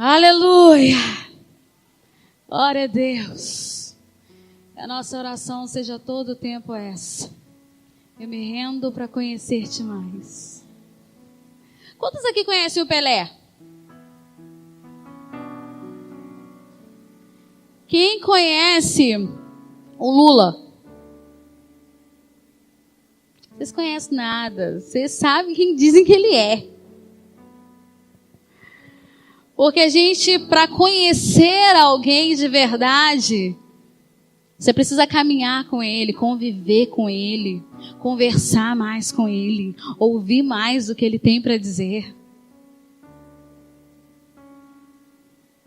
Aleluia! Glória a Deus. Que a nossa oração seja todo o tempo essa. Eu me rendo para conhecer-te mais. Quantos aqui conhecem o Pelé? Quem conhece o Lula? Vocês conhecem nada. Vocês sabem quem dizem que ele é. Porque a gente, para conhecer alguém de verdade, você precisa caminhar com ele, conviver com ele, conversar mais com ele, ouvir mais do que ele tem para dizer.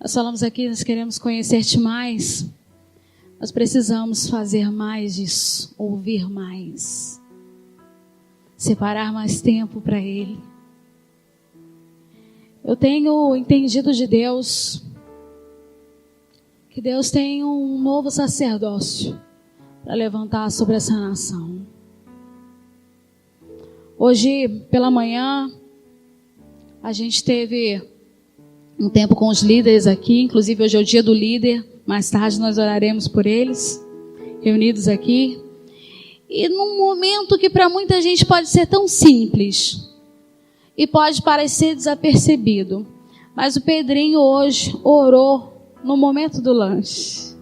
Nós falamos aqui, nós queremos conhecer-te mais. Nós precisamos fazer mais disso, ouvir mais. Separar mais tempo para ele. Eu tenho entendido de Deus que Deus tem um novo sacerdócio para levantar sobre essa nação. Hoje, pela manhã, a gente teve um tempo com os líderes aqui, inclusive hoje é o dia do líder, mais tarde nós oraremos por eles, reunidos aqui. E num momento que para muita gente pode ser tão simples e pode parecer desapercebido, mas o Pedrinho hoje orou no momento do lanche.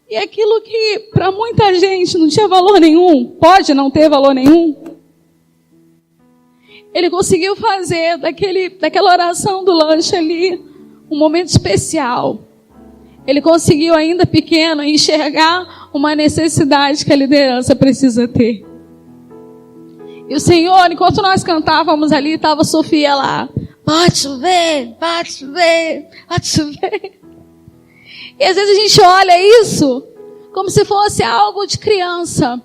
E aquilo que para muita gente não tinha valor nenhum, pode não ter valor nenhum, ele conseguiu fazer daquela oração do lanche ali um momento especial. Ele conseguiu, ainda pequeno, enxergar uma necessidade que a liderança precisa ter. E o Senhor, enquanto nós cantávamos ali, estava a Sofia lá. Pode chover, pode chover, pode chover. E às vezes a gente olha isso como se fosse algo de criança.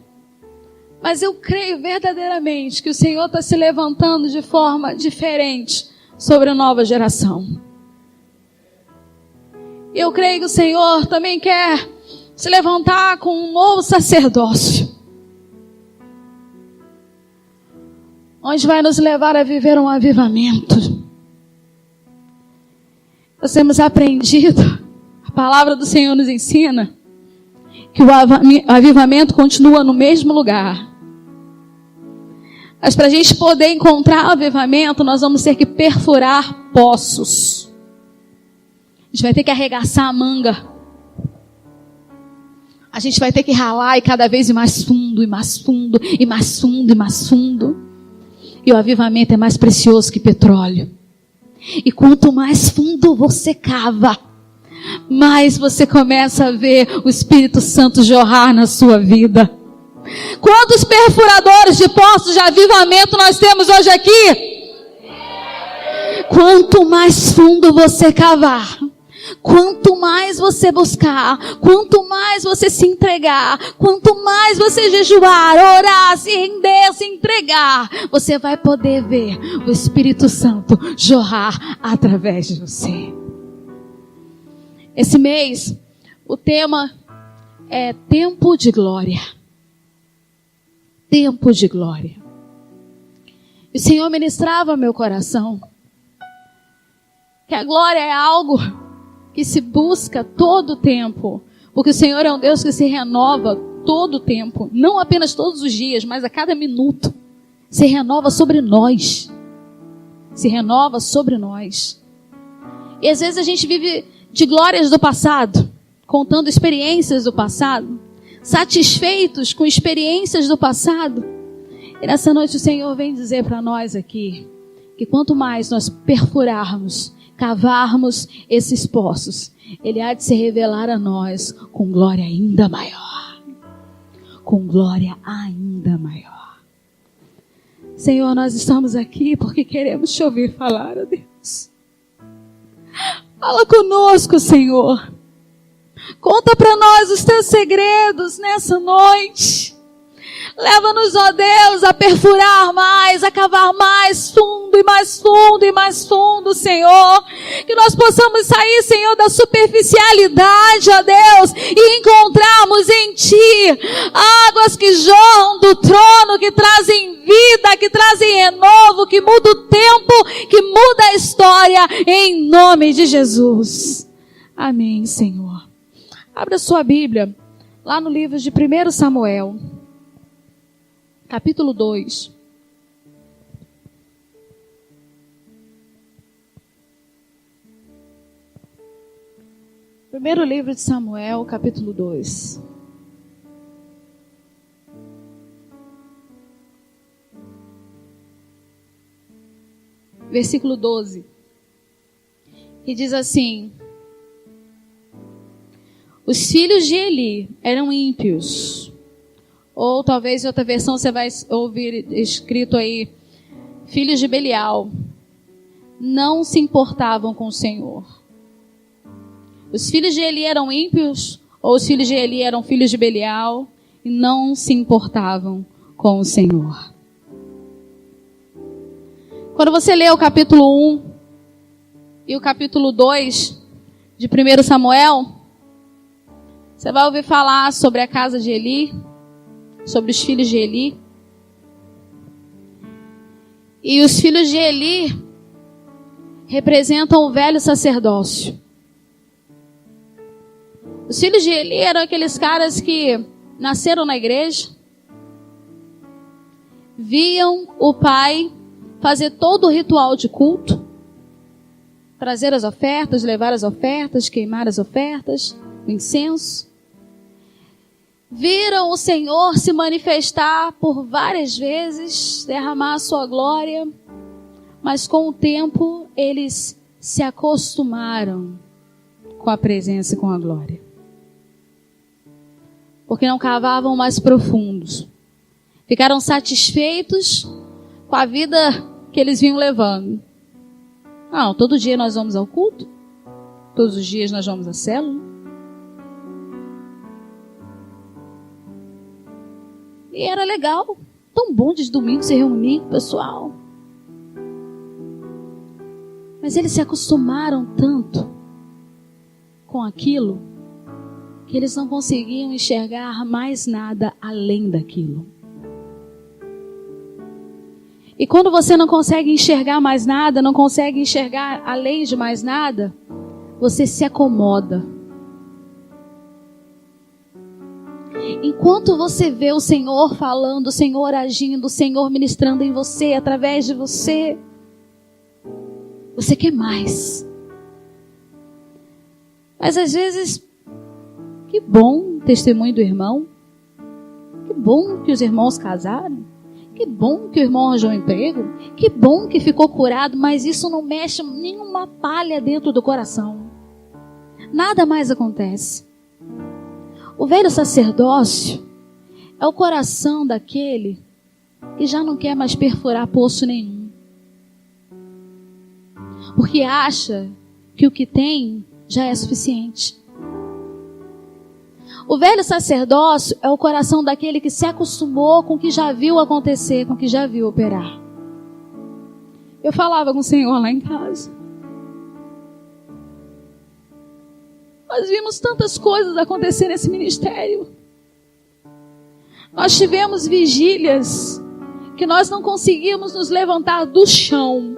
Mas eu creio verdadeiramente que o Senhor está se levantando de forma diferente sobre a nova geração. Eu creio que o Senhor também quer se levantar com um novo sacerdócio, onde vai nos levar a viver um avivamento. Nós temos aprendido, a palavra do Senhor nos ensina, que o avivamento continua no mesmo lugar. Mas para a gente poder encontrar o avivamento, nós vamos ter que perfurar poços. A gente vai ter que arregaçar a manga. A gente vai ter que ralar e cada vez ir mais fundo, e mais fundo, e mais fundo, e mais fundo. E o avivamento é mais precioso que petróleo. E quanto mais fundo você cava, mais você começa a ver o Espírito Santo jorrar na sua vida. Quantos perfuradores de poços de avivamento nós temos hoje aqui? Quanto mais fundo você cavar, quanto mais você buscar, quanto mais você se entregar, quanto mais você jejuar, orar, se render, se entregar, você vai poder ver o Espírito Santo jorrar através de você. Esse mês, o tema é Tempo de Glória. Tempo de glória. E o Senhor ministrava meu coração que a glória é algo que se busca todo o tempo, porque o Senhor é um Deus que se renova todo o tempo, não apenas todos os dias, mas a cada minuto, se renova sobre nós, se renova sobre nós. E às vezes a gente vive de glórias do passado, contando experiências do passado, satisfeitos com experiências do passado. E nessa noite o Senhor vem dizer para nós aqui, que quanto mais nós perfurarmos, cavarmos esses poços, Ele há de se revelar a nós com glória ainda maior. Com glória ainda maior. Senhor, nós estamos aqui porque queremos te ouvir falar, ó Deus. Fala conosco, Senhor. Conta para nós os teus segredos nessa noite. Leva-nos, ó Deus, a perfurar mais, a cavar mais fundo e mais fundo e mais fundo, Senhor. Que nós possamos sair, Senhor, da superficialidade, ó Deus, e encontrarmos em Ti águas que jorram do trono, que trazem vida, que trazem renovo, que muda o tempo, que muda a história, em nome de Jesus. Amém, Senhor. Abra sua Bíblia, lá no livro de 1 Samuel. Capítulo 2. Primeiro livro de Samuel, capítulo 2. Versículo 12. Que diz assim: os filhos de Eli eram ímpios. Ou talvez em outra versão você vai ouvir escrito aí, filhos de Belial. Não se importavam com o Senhor. Os filhos de Eli eram ímpios, ou os filhos de Eli eram filhos de Belial, e não se importavam com o Senhor. Quando você lê o capítulo 1 e o capítulo 2 de 1 Samuel, você vai ouvir falar sobre a casa de Eli, sobre os filhos de Eli. E os filhos de Eli representam o velho sacerdócio. Os filhos de Eli eram aqueles caras que nasceram na igreja, viam o pai fazer todo o ritual de culto, trazer as ofertas, levar as ofertas, queimar as ofertas, o incenso. Viram o Senhor se manifestar por várias vezes, derramar a sua glória, mas com o tempo eles se acostumaram com a presença e com a glória. Porque não cavavam mais profundos. Ficaram satisfeitos com a vida que eles vinham levando. Não, todo dia nós vamos ao culto, todos os dias nós vamos à célula. E era legal, tão bom de domingo se reunir com o pessoal. Mas eles se acostumaram tanto com aquilo que eles não conseguiam enxergar mais nada além daquilo. E quando você não consegue enxergar mais nada, não consegue enxergar além de mais nada, você se acomoda. Enquanto você vê o Senhor falando, o Senhor agindo, o Senhor ministrando em você, através de você, você quer mais. Mas às vezes, que bom o testemunho do irmão. Que bom que os irmãos casaram. Que bom que o irmão arranjou um emprego. Que bom que ficou curado, mas isso não mexe nenhuma palha dentro do coração. Nada mais acontece. O velho sacerdócio é o coração daquele que já não quer mais perfurar poço nenhum. Porque acha que o que tem já é suficiente. O velho sacerdócio é o coração daquele que se acostumou com o que já viu acontecer, com o que já viu operar. Eu falava com o Senhor lá em casa. Nós vimos tantas coisas acontecer nesse ministério. Nós tivemos vigílias que nós não conseguíamos nos levantar do chão.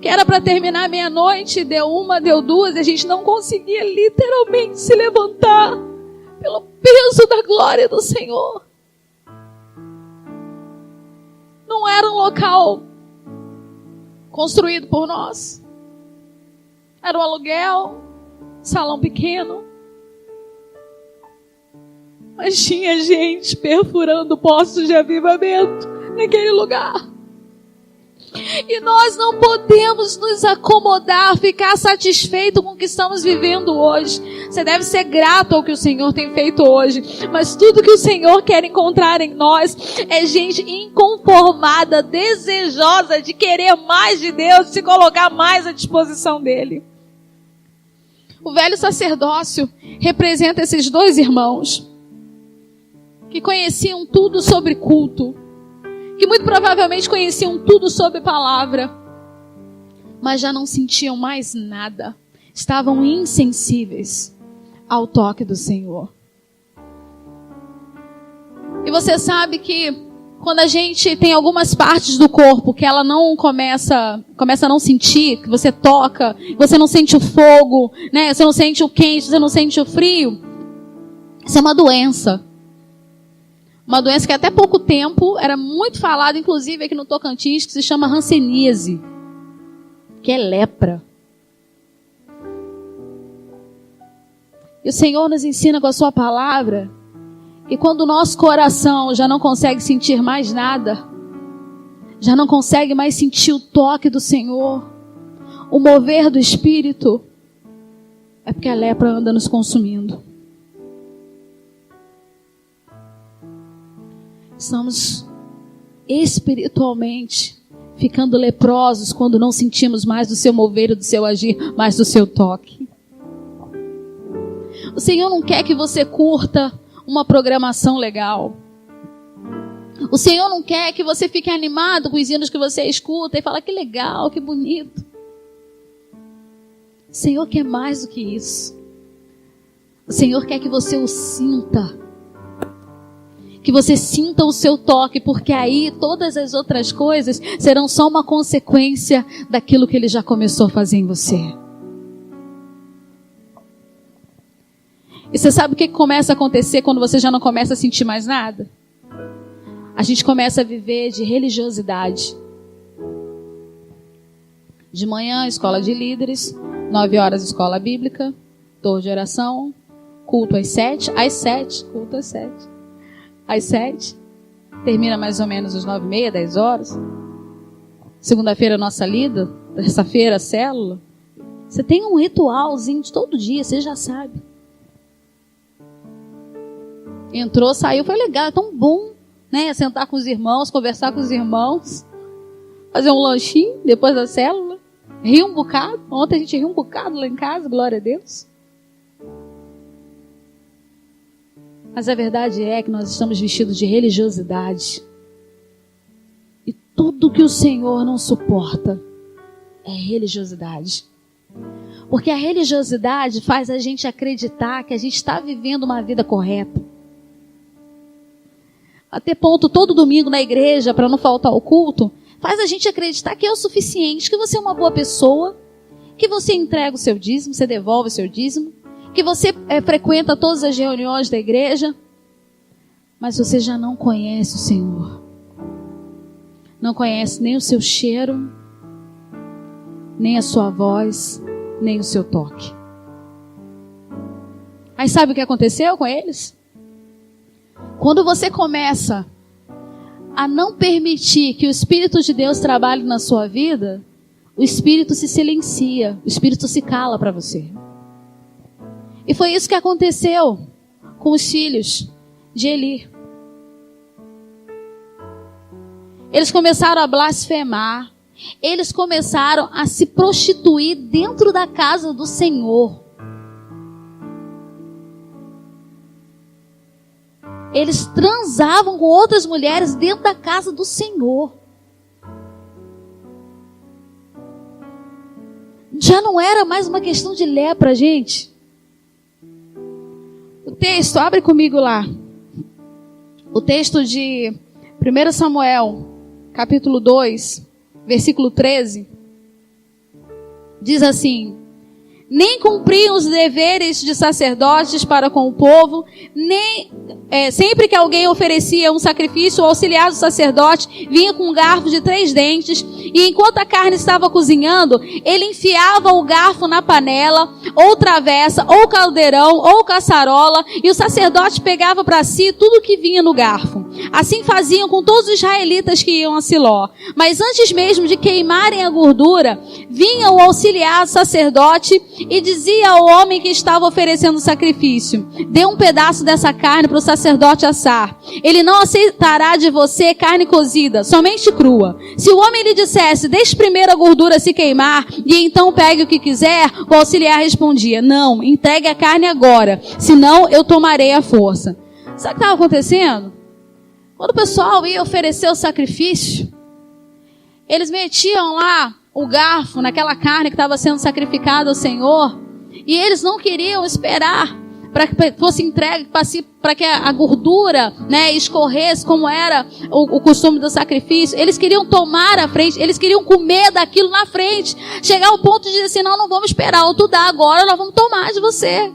Que era para terminar meia-noite, deu uma, deu duas, e a gente não conseguia literalmente se levantar pelo peso da glória do Senhor. Não era um local construído por nós. Era um aluguel, salão pequeno. Mas tinha gente perfurando poços de avivamento naquele lugar. E nós não podemos nos acomodar, ficar satisfeito com o que estamos vivendo hoje. Você deve ser grato ao que o Senhor tem feito hoje. Mas tudo que o Senhor quer encontrar em nós é gente inconformada, desejosa de querer mais de Deus, de se colocar mais à disposição dEle. O velho sacerdócio representa esses dois irmãos. que conheciam tudo sobre culto, que muito provavelmente conheciam tudo sobre palavra, mas já não sentiam mais nada. Estavam insensíveis ao toque do Senhor. E você sabe que quando a gente tem algumas partes do corpo que ela não começa a não sentir, que você toca, você não sente o fogo, né? Você não sente o quente, você não sente o frio. Isso é uma doença. Uma doença que até pouco tempo era muito falada, inclusive aqui no Tocantins, que se chama hanseníase, que é lepra. E o Senhor nos ensina com a sua palavra que quando o nosso coração já não consegue sentir mais nada, já não consegue mais sentir o toque do Senhor, o mover do Espírito, é porque a lepra anda nos consumindo. Estamos espiritualmente ficando leprosos quando não sentimos mais do seu mover e do seu agir, mais do seu toque. O Senhor não quer que você curta uma programação legal. O Senhor não quer que você fique animado com os hinos que você escuta e fala que legal, que bonito. O Senhor quer mais do que isso. O Senhor quer que você o sinta. Que você sinta o seu toque, porque aí todas as outras coisas serão só uma consequência daquilo que Ele já começou a fazer em você. E você sabe o que começa a acontecer quando você já não começa a sentir mais nada? A gente começa a viver de religiosidade. De manhã, escola de líderes, 9 horas, escola bíblica, torre de oração, culto às 7, culto às 7. Às 7, termina mais ou menos às 9h30, 10 horas. Segunda-feira, nossa lida. Terça-feira, célula. Você tem um ritualzinho de todo dia, você já sabe. Entrou, saiu, foi legal, é tão bom, né? Sentar com os irmãos, conversar com os irmãos, fazer um lanchinho depois da célula, rir um bocado. Ontem a gente riu um bocado lá em casa, glória a Deus. Mas a verdade é que nós estamos vestidos de religiosidade. E tudo que o Senhor não suporta é religiosidade. Porque a religiosidade faz a gente acreditar que a gente está vivendo uma vida correta. A ter ponto todo domingo na igreja para não faltar o culto, faz a gente acreditar que é o suficiente, que você é uma boa pessoa, que você entrega o seu dízimo, você devolve o seu dízimo, que você frequenta todas as reuniões da igreja, mas você já não conhece o Senhor. Não conhece nem o seu cheiro, nem a sua voz, nem o seu toque. Aí sabe o que aconteceu com eles? Quando você começa a não permitir que o Espírito de Deus trabalhe na sua vida, o Espírito se silencia, o Espírito se cala para você. E foi isso que aconteceu com os filhos de Eli. Eles começaram a blasfemar. Eles começaram a se prostituir dentro da casa do Senhor. Eles transavam com outras mulheres dentro da casa do Senhor. Já não era mais uma questão de lepra, gente. O texto, abre comigo lá. O texto de 1 Samuel, capítulo 2, versículo 13. Diz assim: nem cumpriam os deveres de sacerdotes para com o povo, nem sempre que alguém oferecia um sacrifício, o auxiliar do sacerdote vinha com um garfo de 3 dentes, e enquanto a carne estava cozinhando, ele enfiava o garfo na panela, ou travessa, ou caldeirão, ou caçarola, e o sacerdote pegava para si tudo que vinha no garfo. Assim faziam com todos os israelitas que iam a Siló. Mas antes mesmo de queimarem a gordura, vinha o auxiliar do sacerdote e dizia ao homem que estava oferecendo o sacrifício: dê um pedaço dessa carne para o sacerdote assar. Ele não aceitará de você carne cozida, somente crua. Se o homem lhe dissesse: deixe primeiro a gordura se queimar e então pegue o que quiser, o auxiliar respondia: não, entregue a carne agora, senão eu tomarei à força. Sabe o que estava acontecendo? Quando o pessoal ia oferecer o sacrifício, eles metiam lá o garfo naquela carne que estava sendo sacrificada ao Senhor, e eles não queriam esperar para que fosse entregue, para que a gordura, né, escorresse, como era o costume do sacrifício. Eles queriam tomar a frente, eles queriam comer daquilo na frente, chegar ao ponto de dizer assim, não vamos esperar, ou tu dá agora, nós vamos tomar de você.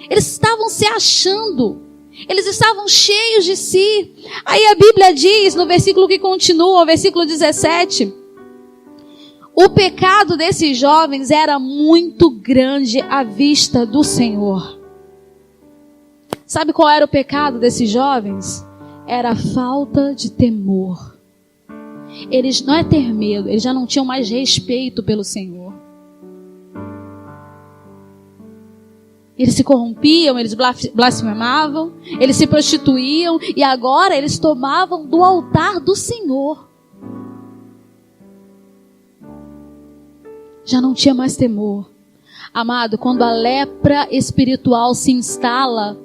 Eles estavam se achando, eles estavam cheios de si. Aí a Bíblia diz, no versículo que continua, o versículo 17, o pecado desses jovens era muito grande à vista do Senhor. Sabe qual era o pecado desses jovens? Era a falta de temor. Eles não é ter medo, eles já não tinham mais respeito pelo Senhor. Eles se corrompiam, eles blasfemavam, eles se prostituíam e agora eles tomavam do altar do Senhor. Já não tinha mais temor. Amado, quando a lepra espiritual se instala,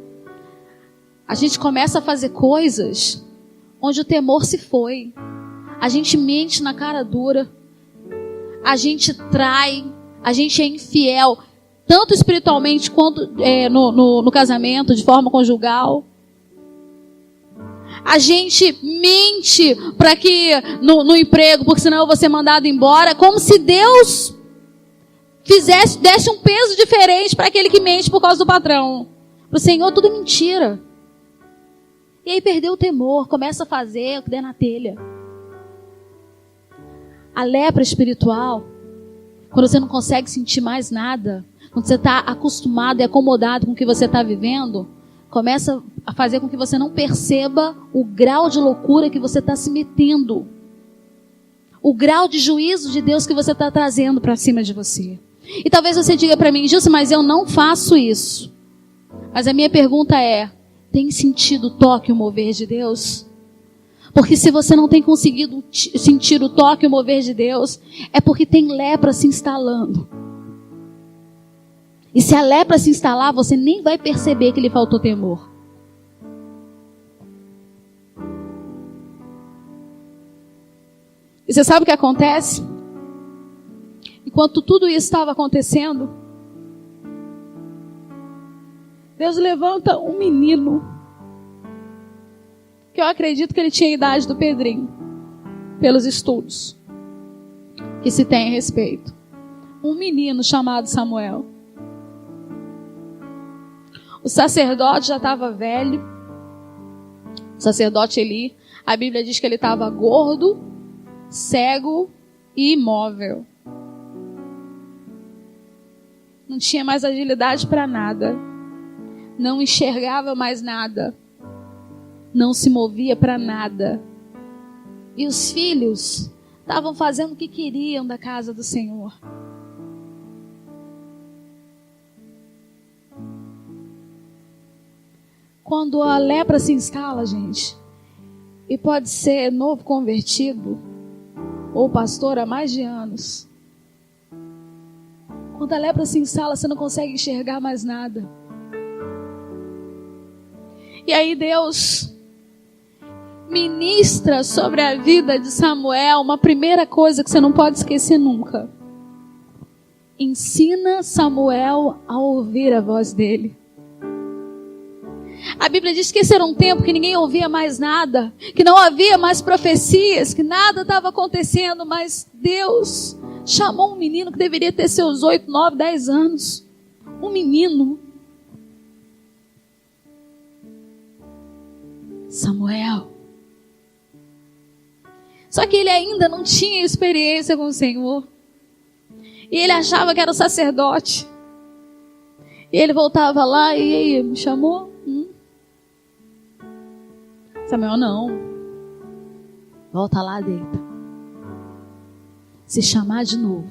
a gente começa a fazer coisas onde o temor se foi. A gente mente na cara dura. A gente trai. A gente é infiel. Tanto espiritualmente quanto no casamento, de forma conjugal. A gente mente para que no emprego, porque senão eu vou ser mandado embora. Como se Deus desse um peso diferente para aquele que mente por causa do patrão. Para o Senhor tudo é mentira. E aí perdeu o temor, começa a fazer o que der na telha. A lepra espiritual, quando você não consegue sentir mais nada, quando você está acostumado e acomodado com o que você está vivendo, começa a fazer com que você não perceba o grau de loucura que você está se metendo. O grau de juízo de Deus que você está trazendo para cima de você. E talvez você diga para mim, Gilson, mas eu não faço isso. Mas a minha pergunta é, tem sentido o toque e o mover de Deus? Porque se você não tem conseguido sentir o toque e o mover de Deus, é porque tem lepra se instalando. E se a lepra se instalar, você nem vai perceber que lhe faltou temor. E você sabe o que acontece? Enquanto tudo isso estava acontecendo, Deus levanta um menino, que eu acredito que ele tinha a idade do Pedrinho, pelos estudos que se tem a respeito. Um menino chamado Samuel. O sacerdote já estava velho. O sacerdote Eli, a Bíblia diz que ele estava gordo, cego e imóvel. Não tinha mais agilidade para nada. Não enxergava mais nada. Não se movia para nada. E os filhos estavam fazendo o que queriam da casa do Senhor. Quando a lepra se instala, gente, e pode ser novo convertido, ou pastor há mais de anos. Quando a lepra se instala, você não consegue enxergar mais nada. E aí Deus ministra sobre a vida de Samuel uma primeira coisa que você não pode esquecer nunca. Ensina Samuel a ouvir a voz dele. A Bíblia diz que esse era um tempo que ninguém ouvia mais nada, que não havia mais profecias, que nada estava acontecendo, mas Deus chamou um menino que deveria ter seus 8, 9, 10 anos. Um menino. Samuel. Só que ele ainda não tinha experiência com o Senhor. E ele achava que era o sacerdote. E ele voltava lá e aí, me chamou? Samuel, não. Volta lá, deita. Se chamar de novo,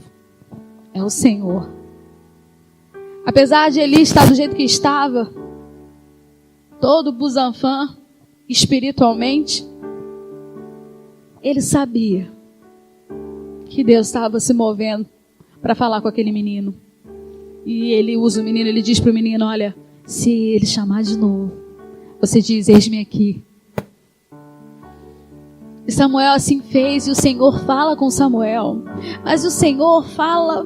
é o Senhor. Apesar de Eli estar do jeito que estava, todo busanfã, espiritualmente, ele sabia que Deus estava se movendo para falar com aquele menino. E ele usa o menino, ele diz para o menino, olha, se ele chamar de novo, você diz: eis-me aqui. E Samuel assim fez, e o Senhor fala com Samuel. Mas o Senhor fala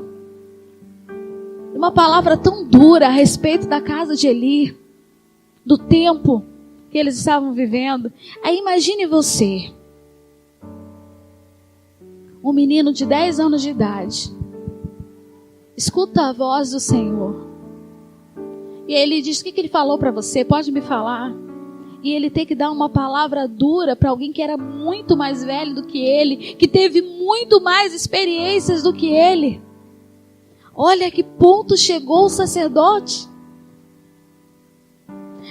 uma palavra tão dura a respeito da casa de Eli, do tempo que eles estavam vivendo. Aí imagine você, um menino de 10 anos de idade, escuta a voz do Senhor. E ele diz: o que ele falou para você? Pode me falar? E ele tem que dar uma palavra dura para alguém que era muito mais velho do que ele, que teve muito mais experiências do que ele. Olha que ponto chegou o sacerdote.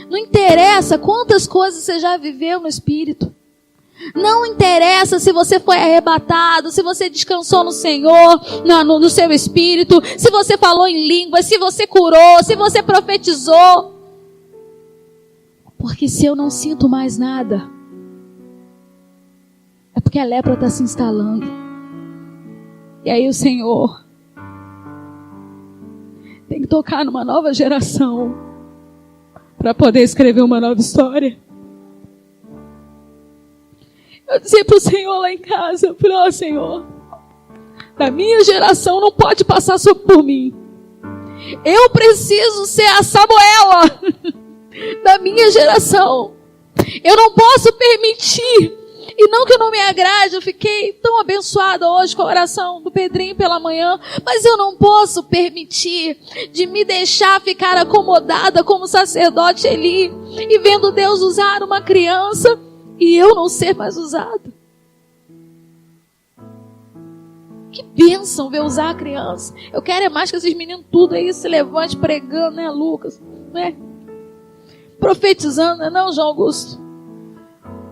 Não interessa quantas coisas você já viveu no Espírito. Não interessa se você foi arrebatado, se você descansou no Senhor, no seu Espírito, se você falou em línguas, se você curou, se você profetizou. Porque se eu não sinto mais nada, é porque a lepra está se instalando. E aí o Senhor tem que tocar numa nova geração para poder escrever uma nova história. Eu dizia para o Senhor lá em casa, eu falei: ó Senhor, da minha geração não pode passar por mim. Eu preciso ser a Samuela da minha geração. Eu não posso permitir. E não que eu não me agrade, eu fiquei tão abençoada hoje com a oração do Pedrinho pela manhã, mas eu não posso permitir de me deixar ficar acomodada como sacerdote Eli e vendo Deus usar uma criança e eu não ser mais usada. Que bênção ver usar a criança. Eu quero é mais que esses meninos tudo aí se levante pregando, né, Lucas? Né? Profetizando, não, João Augusto?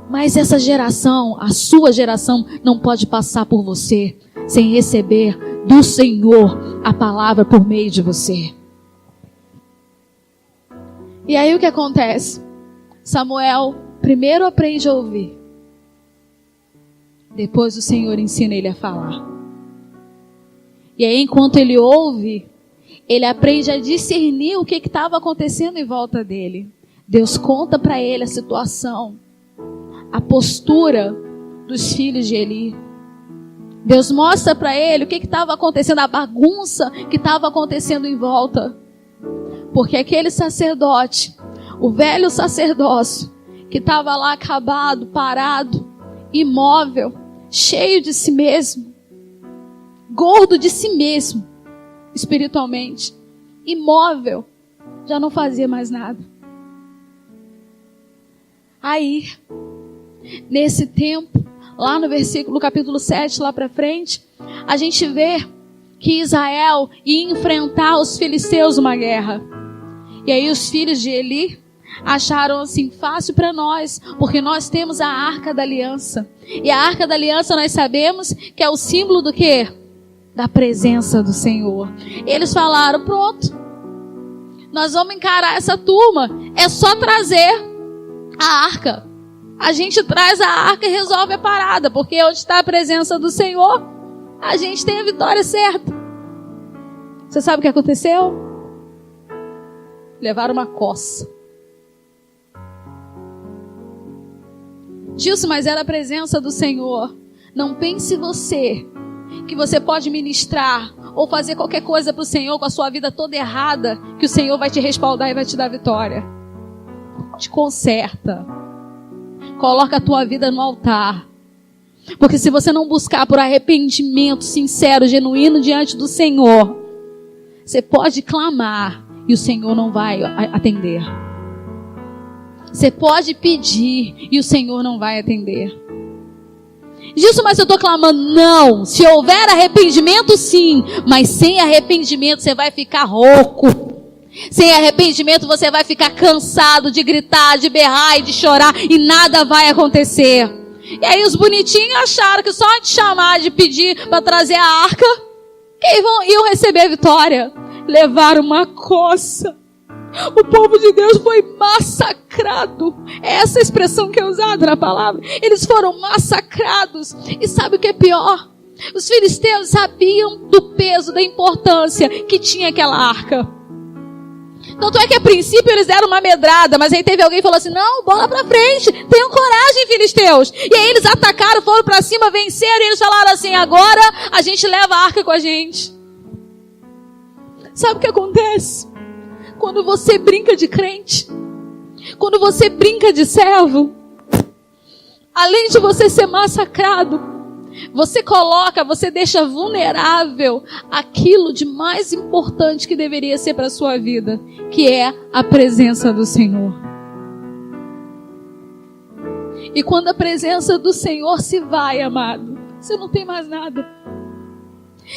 Mas essa geração, a sua geração, não pode passar por você sem receber do Senhor a palavra por meio de você. E aí o que acontece? Samuel primeiro aprende a ouvir. Depois o Senhor ensina ele a falar. E aí enquanto ele ouve, ele aprende a discernir o que estava acontecendo em volta dele. Deus conta para ele a situação, a postura dos filhos de Eli. Deus mostra para ele o que estava acontecendo, a bagunça que estava acontecendo em volta. Porque aquele sacerdote, o velho sacerdócio, que estava lá acabado, parado, imóvel, cheio de si mesmo, gordo de si mesmo, espiritualmente, imóvel, já não fazia mais nada. Aí, nesse tempo, lá no versículo, capítulo 7, lá para frente, a gente vê que Israel ia enfrentar os filisteus numa guerra. E aí os filhos de Eli acharam assim, fácil para nós, porque nós temos a Arca da Aliança. E a Arca da Aliança nós sabemos que é o símbolo do quê? Da presença do Senhor. Eles falaram: pronto, nós vamos encarar essa turma, é só trazer a arca. A gente traz a arca e resolve a parada, porque onde está a presença do Senhor, a gente tem a vitória certa. Você sabe o que aconteceu? Levaram uma coça. Gilson, mas era a presença do Senhor. Não pense você que você pode ministrar ou fazer qualquer coisa para o Senhor com a sua vida toda errada, que o Senhor vai te respaldar e vai te dar vitória. Te conserta. Coloca a tua vida no altar. Porque se você não buscar por arrependimento sincero, genuíno diante do Senhor, você pode clamar e o Senhor não vai atender. Você pode pedir e o Senhor não vai atender. Gilson, mas eu estou clamando. Não, se houver arrependimento sim, mas sem arrependimento você vai ficar rouco. Sem arrependimento você vai ficar cansado de gritar, de berrar e de chorar e nada vai acontecer. E aí os bonitinhos acharam que só de chamar, de pedir para trazer a arca, que iam receber a vitória. Levaram uma coça. O povo de Deus foi massacrado. É essa expressão que é usada na palavra. Eles foram massacrados. E sabe o que é pior? Os filisteus sabiam do peso, da importância que tinha aquela arca. Tanto é que a princípio eles deram uma medrada, mas aí teve alguém que falou assim, não, bola pra frente, tenham coragem, filisteus. E aí eles atacaram, foram pra cima, venceram, e eles falaram assim, agora a gente leva a arca com a gente. Sabe o que acontece? Quando você brinca de crente, quando você brinca de servo, além de você ser massacrado, você deixa vulnerável aquilo de mais importante que deveria ser para a sua vida, que é a presença do Senhor. E quando a presença do Senhor se vai, amado, você não tem mais nada.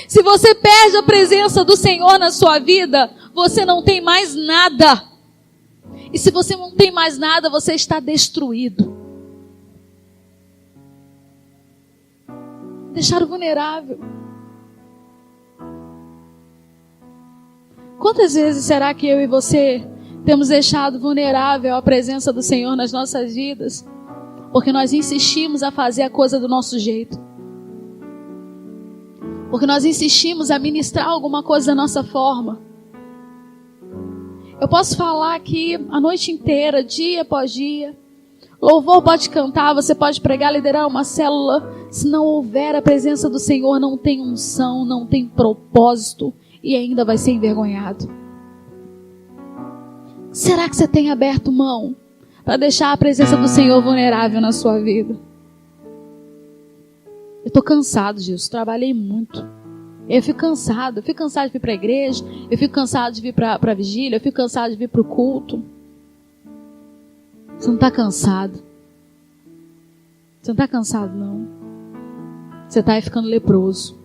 Se você perde a presença do Senhor na sua vida, você não tem mais nada. E se você não tem mais nada, você está destruído. Deixaram vulnerável. Quantas vezes será que eu e você temos deixado vulnerável a presença do Senhor nas nossas vidas? Porque nós insistimos a fazer a coisa do nosso jeito. Porque nós insistimos a ministrar alguma coisa da nossa forma. Eu posso falar aqui a noite inteira, dia após dia. Louvor pode cantar, você pode pregar, liderar uma célula. Se não houver a presença do Senhor, não tem unção, não tem propósito e ainda vai ser envergonhado. Será que você tem aberto mão para deixar a presença do Senhor vulnerável na sua vida? Eu estou cansado disso, trabalhei muito. Eu fico cansado de vir para a igreja, eu fico cansado de vir para a vigília, eu fico cansado de vir para o culto. Você não está cansado. Você não está cansado, não. Você está ficando leproso.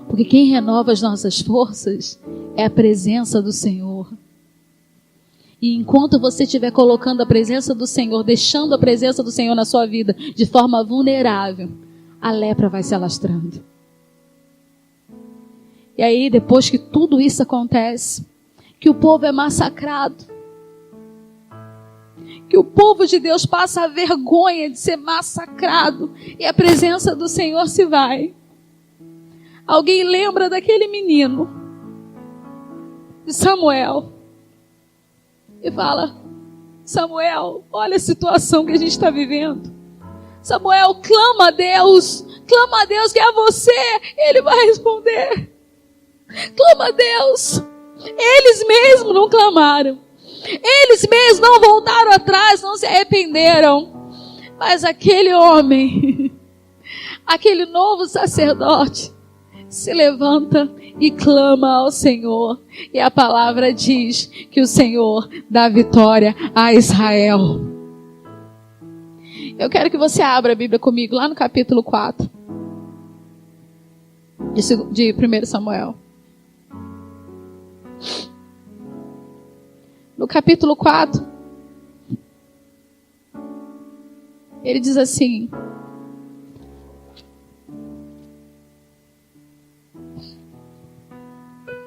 Porque quem renova as nossas forças é a presença do Senhor. E enquanto você estiver colocando a presença do Senhor, deixando a presença do Senhor na sua vida de forma vulnerável, a lepra vai se alastrando. E aí, depois que tudo isso acontece, que o povo é massacrado, que o povo de Deus passa a vergonha de ser massacrado e a presença do Senhor se vai. Alguém lembra daquele menino, de Samuel, e fala, Samuel, olha a situação que a gente está vivendo. Samuel, clama a Deus que é você, Ele vai responder. Clama a Deus. Eles mesmos não clamaram. Eles mesmos não voltaram atrás, não se arrependeram. Mas aquele homem, aquele novo sacerdote, se levanta e clama ao Senhor. E a palavra diz que o Senhor dá vitória a Israel. Eu quero que você abra a Bíblia comigo lá no capítulo 4 de 1 Samuel. No capítulo 4, ele diz assim,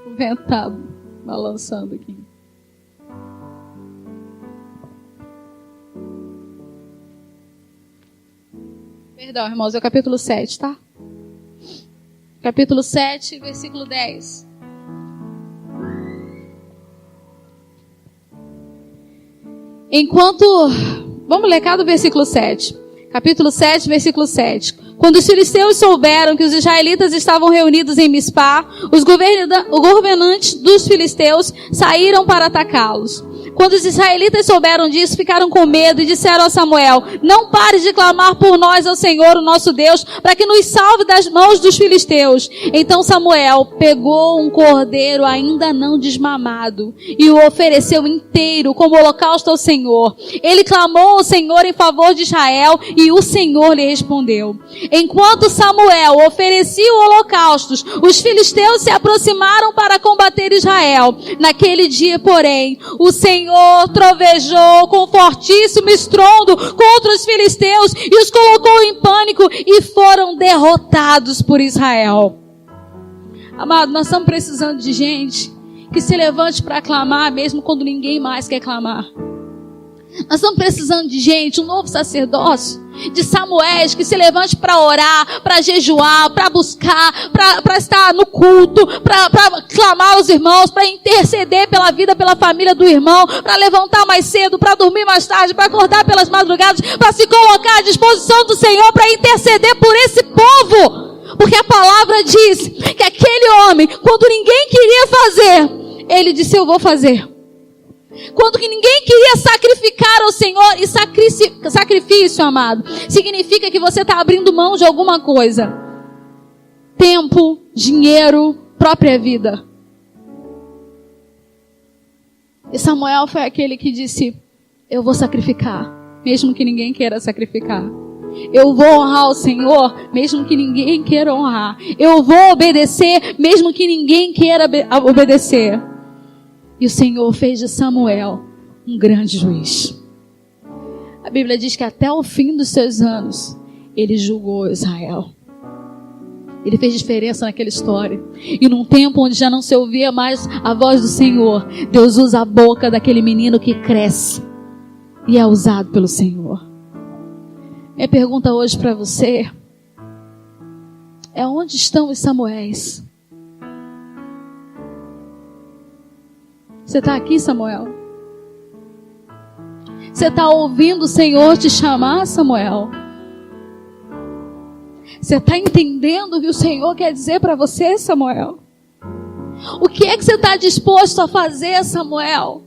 o vento está balançando aqui. Perdão, irmãos, é o capítulo 7, tá? Capítulo 7, versículo 10. Vamos ler cá do versículo 7. Capítulo 7, versículo 7. Quando os filisteus souberam que os israelitas estavam reunidos em Mispá, os governantes dos filisteus saíram para atacá-los. Quando os israelitas souberam disso, ficaram com medo e disseram a Samuel, não pare de clamar por nós ao Senhor, o nosso Deus, para que nos salve das mãos dos filisteus. Então Samuel pegou um cordeiro ainda não desmamado e o ofereceu inteiro como holocausto ao Senhor. Ele clamou ao Senhor em favor de Israel e o Senhor lhe respondeu. Enquanto Samuel oferecia holocaustos, os filisteus se aproximaram para combater Israel. Naquele dia, porém, o Senhor trovejou com fortíssimo estrondo contra os filisteus e os colocou em pânico e foram derrotados por Israel. Amado, nós estamos precisando de gente que se levante para clamar mesmo quando ninguém mais quer clamar. Nós estamos precisando de gente, um novo sacerdócio, de Samuéis que se levante para orar, para jejuar, para buscar, para estar no culto, para clamar aos irmãos, para interceder pela vida, pela família do irmão, para levantar mais cedo, para dormir mais tarde, para acordar pelas madrugadas, para se colocar à disposição do Senhor, para interceder por esse povo. Porque a palavra diz que aquele homem, quando ninguém queria fazer, ele disse: eu vou fazer. Quando que ninguém queria sacrificar ao Senhor, e sacrifício, amado, significa que você está abrindo mão de alguma coisa. Tempo, dinheiro, própria vida. E Samuel foi aquele que disse: eu vou sacrificar, mesmo que ninguém queira sacrificar. Eu vou honrar o Senhor, mesmo que ninguém queira honrar. Eu vou obedecer, mesmo que ninguém queira obedecer. E o Senhor fez de Samuel um grande juiz. A Bíblia diz que até o fim dos seus anos, ele julgou Israel. Ele fez diferença naquela história. E num tempo onde já não se ouvia mais a voz do Senhor, Deus usa a boca daquele menino que cresce e é usado pelo Senhor. Minha pergunta hoje para você é: onde estão os Samuéis? Você está aqui, Samuel? Você está ouvindo o Senhor te chamar, Samuel? Você está entendendo o que o Senhor quer dizer para você, Samuel? O que é que você está disposto a fazer, Samuel?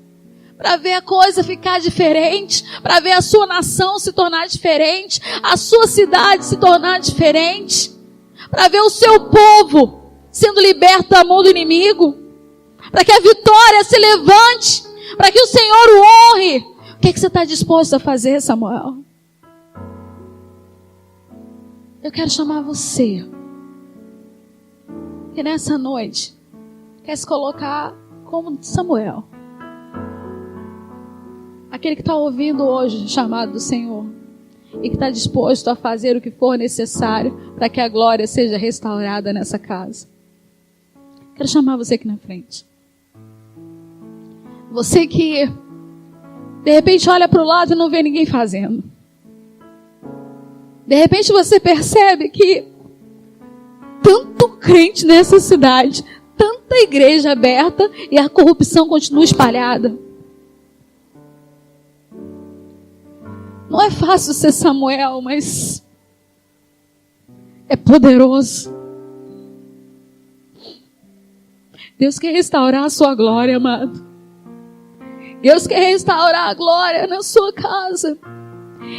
Para ver a coisa ficar diferente, para ver a sua nação se tornar diferente, a sua cidade se tornar diferente, para ver o seu povo sendo liberto da mão do inimigo, para que a vitória se levante, para que o Senhor o honre. O que é que você está disposto a fazer, Samuel? Eu quero chamar você, que nessa noite quer se colocar como Samuel, aquele que está ouvindo hoje o chamado do Senhor e que está disposto a fazer o que for necessário para que a glória seja restaurada nessa casa. Quero chamar você aqui na frente. Você que de repente olha para o lado e não vê ninguém fazendo. De repente você percebe que tanto crente nessa cidade, tanta igreja aberta e a corrupção continua espalhada. Não é fácil ser Samuel, mas é poderoso. Deus quer restaurar a sua glória, amado. Deus quer restaurar a glória na sua casa.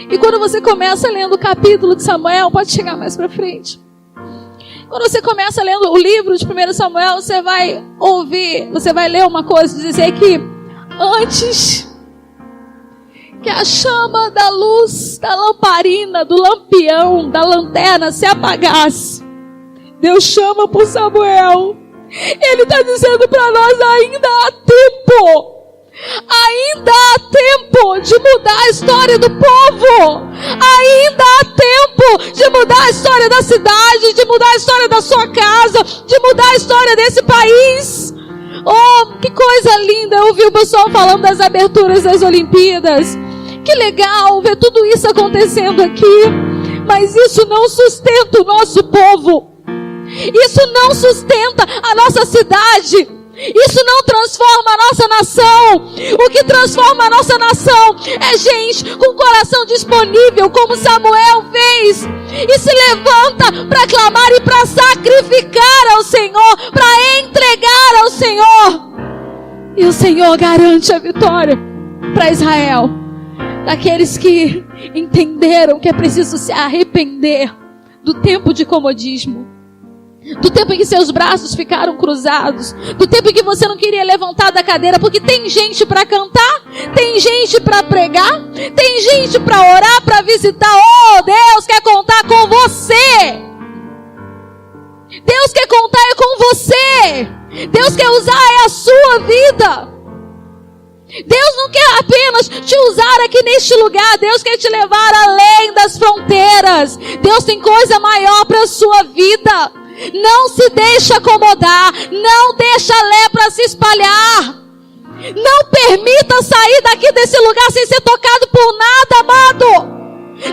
E quando você começa lendo o capítulo de Samuel, pode chegar mais para frente. Quando você começa lendo o livro de 1 Samuel, você vai ouvir, você vai ler uma coisa, dizer que antes que a chama da luz, da lamparina, do lampião, da lanterna se apagasse, Deus chama por Samuel. Ele está dizendo para nós: ainda há tempo. Ainda há tempo de mudar a história do povo. Ainda há tempo de mudar a história da cidade, de mudar a história da sua casa, de mudar a história desse país. Oh, que coisa linda. Eu ouvi o pessoal falando das aberturas das Olimpíadas. Que legal ver tudo isso acontecendo aqui. Mas isso não sustenta o nosso povo. Isso não sustenta a nossa cidade. Isso não transforma a nossa nação. O que transforma a nossa nação é gente com o coração disponível, como Samuel fez, e se levanta para clamar e para sacrificar ao Senhor, para entregar ao Senhor. E o Senhor garante a vitória para Israel, daqueles que entenderam que é preciso se arrepender do tempo de comodismo, do tempo em que seus braços ficaram cruzados, do tempo em que você não queria levantar da cadeira, porque tem gente para cantar, tem gente para pregar, tem gente para orar, para visitar. Oh, Deus quer contar com você. Deus quer contar com você. Deus quer usar a sua vida. Deus não quer apenas te usar aqui neste lugar. Deus quer te levar além das fronteiras. Deus tem coisa maior para a sua vida. Não se deixe acomodar. Não deixa a lepra se espalhar. Não permita sair daqui desse lugar sem ser tocado por nada, amado.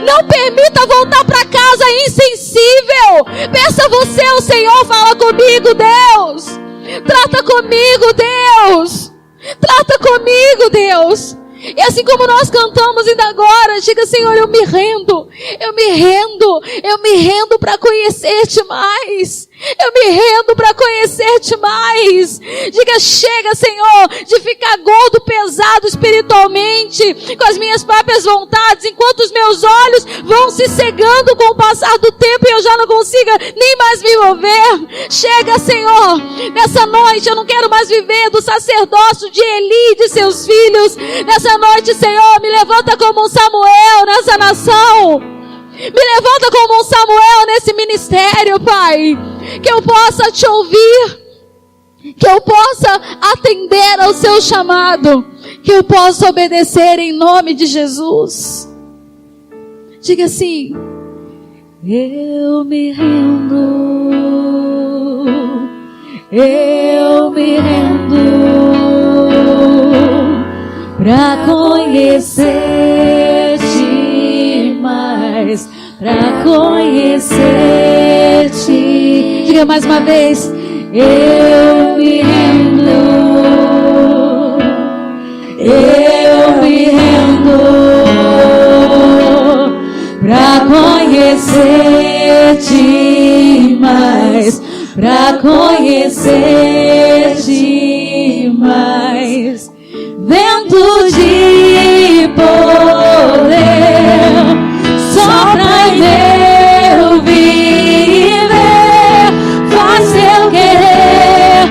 Não permita voltar para casa insensível. Peça você ao Senhor, fala comigo, Deus. Trata comigo, Deus. Trata comigo, Deus. E assim como nós cantamos ainda agora, diga, Senhor, eu me rendo para conhecer-te mais. Eu me rendo para conhecer-te mais. Diga, chega, Senhor, de ficar gordo, pesado espiritualmente, com as minhas próprias vontades, enquanto os meus olhos vão se cegando com o passar do tempo e eu já não consigo nem mais me mover. Chega, Senhor, nessa noite eu não quero mais viver do sacerdócio de Eli e de seus filhos. Nessa noite, Senhor, me levanta como um Samuel nessa nação. Me levanta como um Samuel nesse ministério, Pai. Que eu possa te ouvir. Que eu possa atender ao seu chamado. Que eu possa obedecer em nome de Jesus. Diga assim: eu me rendo. Eu me rendo pra conhecer-te mais, pra conhecer-te. Diga mais uma vez: eu me rendo, eu me rendo pra conhecer-te mais, pra conhecer-te mais. Vento de poder sopra em meu viver, faz eu querer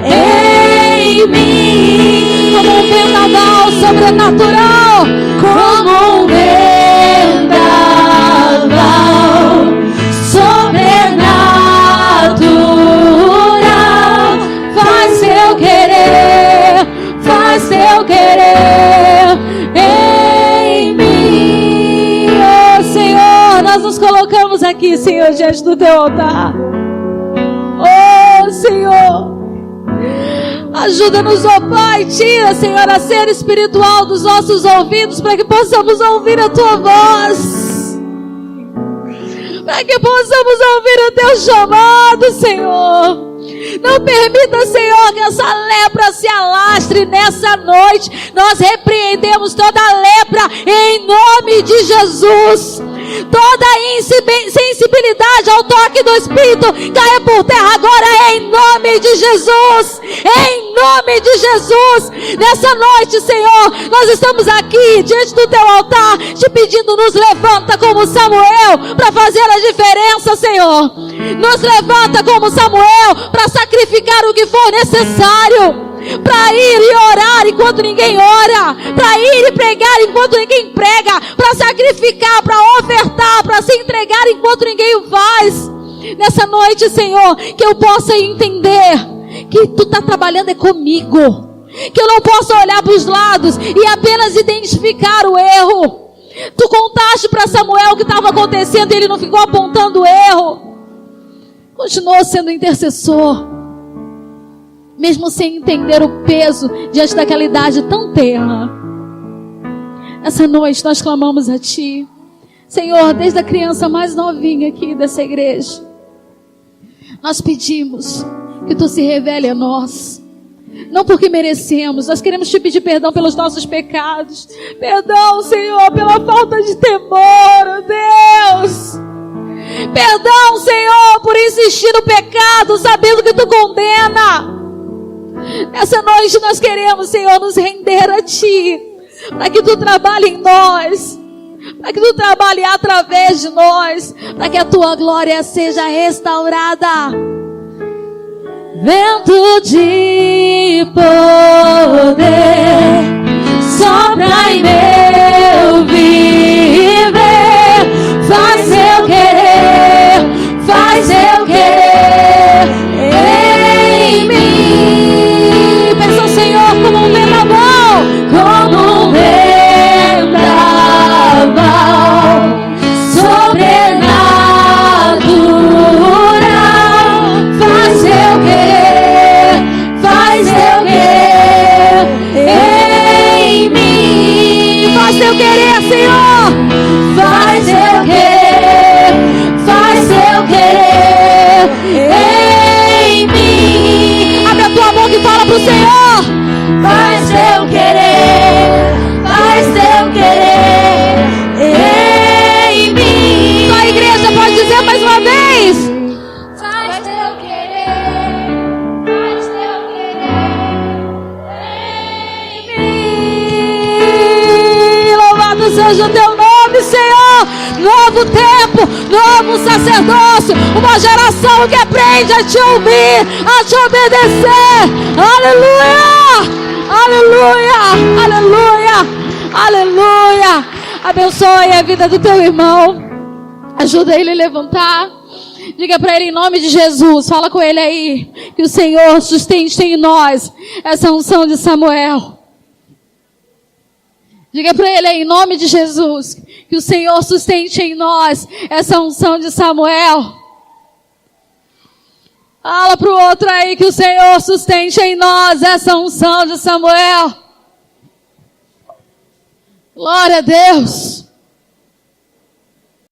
em mim, como um vendaval sobrenatural, como um vendaval sobrenatural, faz eu querer em mim. Oh Senhor, nós nos colocamos aqui, Senhor, diante do teu altar. Oh Senhor, ajuda-nos, ó Pai. Tira, Senhor, a cera espiritual dos nossos ouvidos, para que possamos ouvir a tua voz, para que possamos ouvir o teu chamado, Senhor. Não permita, Senhor, que essa lepra se alastre nessa noite. Nós repreendemos toda lepra em nome de Jesus. Toda insensibilidade ao toque do Espírito caia por terra agora em nome de Jesus. Em nome de Jesus. Nessa noite, Senhor, nós estamos aqui diante do teu altar, te pedindo, nos levanta como Samuel para fazer a diferença, Senhor. Nos levanta como Samuel para sacrificar o que for necessário, para ir e orar enquanto ninguém ora, para ir e pregar enquanto ninguém prega, para sacrificar, para ofertar, para se entregar enquanto ninguém o faz. Nessa noite, Senhor, que eu possa entender que tu está trabalhando é comigo, que eu não posso olhar para os lados e apenas identificar o erro. Tu contaste para Samuel o que estava acontecendo e ele não ficou apontando o erro. Continuou sendo intercessor, mesmo sem entender o peso diante daquela idade tão tenra. Essa noite nós clamamos a Ti, Senhor, desde a criança mais novinha aqui dessa igreja. Nós pedimos que Tu se revele a nós, não porque merecemos. Nós queremos Te pedir perdão pelos nossos pecados. Perdão, Senhor, pela falta de temor, oh Deus. Perdão, Senhor, por insistir no pecado, sabendo que Tu condena. Nessa noite nós queremos, Senhor, nos render a Ti, para que Tu trabalhe em nós, para que Tu trabalhe através de nós, para que a Tua glória seja restaurada. Vento de poder sopra em meu viver, faz eu querer em mim. Pensa o Senhor como um vendaval, sobrenatural, faz eu querer teu querer, Senhor. Faz teu querer, faz teu querer em mim. Abre a tua boca e fala pro Senhor. Faz teu querer, faz teu querer em mim. Só a igreja pode dizer mais uma vez. Faz teu querer, faz teu querer em mim. Louvado seja o teu nome, Senhor. Novo tempo, novo sacerdócio, uma geração que aprende a te ouvir, a te obedecer. Aleluia! Aleluia! Aleluia! Aleluia! Abençoe a vida do teu irmão. Ajuda ele a levantar. Diga para ele em nome de Jesus. Fala com ele aí. Que o Senhor sustente em nós essa unção de Samuel. Diga para ele aí em nome de Jesus. Que o Senhor sustente em nós essa unção de Samuel. Fala pro outro aí que o Senhor sustente em nós essa unção de Samuel. Glória a Deus.